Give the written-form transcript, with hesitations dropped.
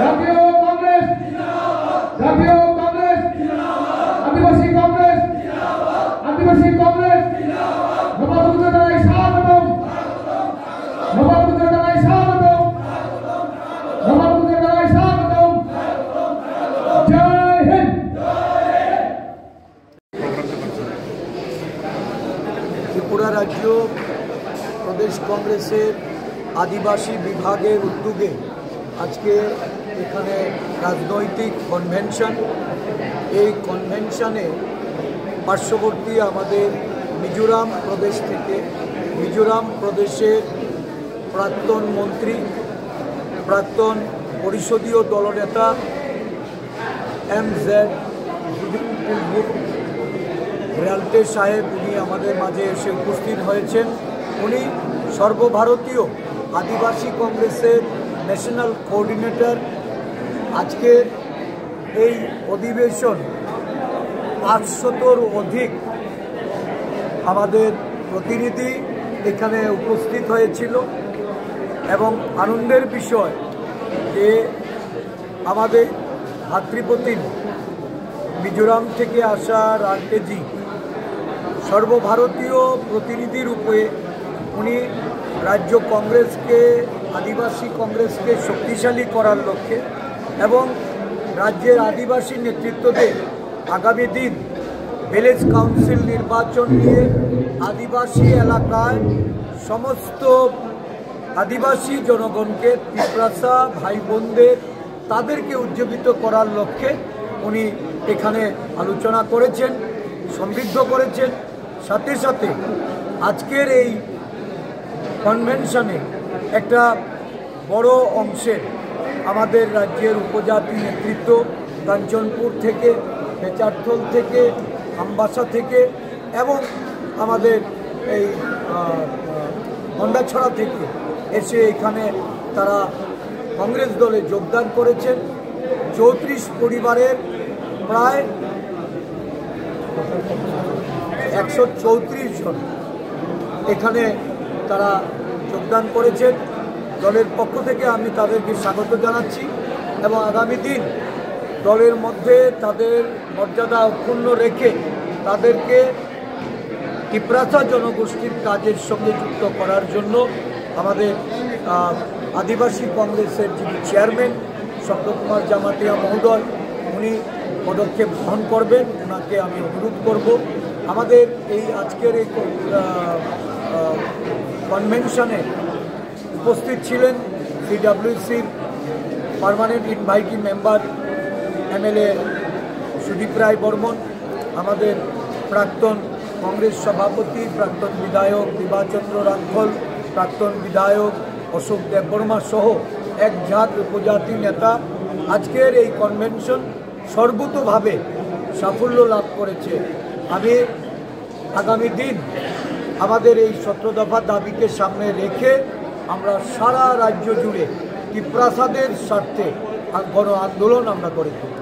জাতীয় কংগ্রেস জাতীয় কংগ্রেস আদিবাসী কংগ্রেস আদিবাসী কংগ্রেস নবাবগঞ্জে জানাই স্বাগতম নবাবগঞ্জে জানাই স্বাগতম নবাবগঞ্জে জানাই স্বাগতম জয় হিন্দ। ত্রিপুরা রাজ্য প্রদেশ কংগ্রেসের আদিবাসী বিভাগের উদ্যোগে আজকে এখানে রাজনৈতিক কনভেনশন। এই কনভেনশনে পার্শ্ববর্তী আমাদের মিজোরাম প্রদেশ থেকে মিজোরাম প্রদেশের প্রাক্তন মন্ত্রী প্রাক্তন পরিষদীয় দলনেতা MZ রেয়ালটে সাহেব উনি আমাদের মাঝে এসে উপস্থিত হয়েছেন। উনি সর্বভারতীয় আদিবাসী কংগ্রেসের ন্যাশনাল কোঅর্ডিনেটর। আজকে এই অধিবেশন 500-র অধিক আমাদের প্রতিনিধি এখানে উপস্থিত হয়েছিল এবং আনন্দের বিষয় যে আমাদের ভাতৃপ্রতিম মিজোরাম থেকে আসা রালটেজি সর্বভারতীয় প্রতিনিধি রূপে উনি রাজ্য কংগ্রেসকে আদিবাসী কংগ্রেসকে শক্তিশালী করার লক্ষ্যে এবং রাজ্যের আদিবাসী নেতৃত্বদের আগামী দিন ভিলেজ কাউন্সিল নির্বাচন নিয়ে আদিবাসী এলাকায় সমস্ত আদিবাসী জনগণকে ত্রিপ্রাসা ভাই বোনদের তাদেরকে উজ্জীবিত করার লক্ষ্যে উনি এখানে আলোচনা করেছেন, সমৃদ্ধ করেছেন। সাথে সাথে আজকের এই কনভেনশনে একটা বড় অংশের আমাদের রাজ্যের উপজাতি নেতৃত্ব কাঞ্চনপুর থেকে, বেচারথল থেকে, আমবাসা থেকে এবং আমাদের এই গন্ডাছড়া থেকে এসে এখানে তারা কংগ্রেস দলে যোগদান করেছেন। 34 পরিবারের প্রায় 134 জন এখানে তারা যোগদান করেছেন। দলের পক্ষ থেকে আমি তাদেরকে স্বাগত জানাচ্ছি এবং আগামী দিন দলের মধ্যে তাদের মর্যাদা অক্ষুণ্ণ রেখে তাদেরকে ত্রিপ্রাসা জনগোষ্ঠীর কাজের সঙ্গে যুক্ত করার জন্য আমাদের আদিবাসী কংগ্রেসের যিনি চেয়ারম্যান শব্দকুমার জামাতিয়া মহোদয় উনি পদক্ষেপ গ্রহণ করবেন। ওনাকে আমি অনুরোধ করব। আমাদের এই আজকের এই কনভেনশনে উপস্থিত ছিলেন CWCর permanent invitee member MLA Sudip Roy Barman, আমাদের প্রাক্তন কংগ্রেস সভাপতি প্রাক্তন বিধায়ক বিভাচন্দ্র রাঙ্খল, প্রাক্তন বিধায়ক অশোক দেববর্মা সহ এক ঝাঁক উপজাতি নেতা। আজকের এই কনভেনশন সর্বতোভাবে সাফল্য লাভ করেছে। আমি আগামী দিন আমাদের এই 17 দফা দাবিকে সামনে রেখে আমরা সারা রাজ্য জুড়ে ত্রিপ্রাসাদের স্বার্থে গণ আন্দোলন আমরা করে থাকি।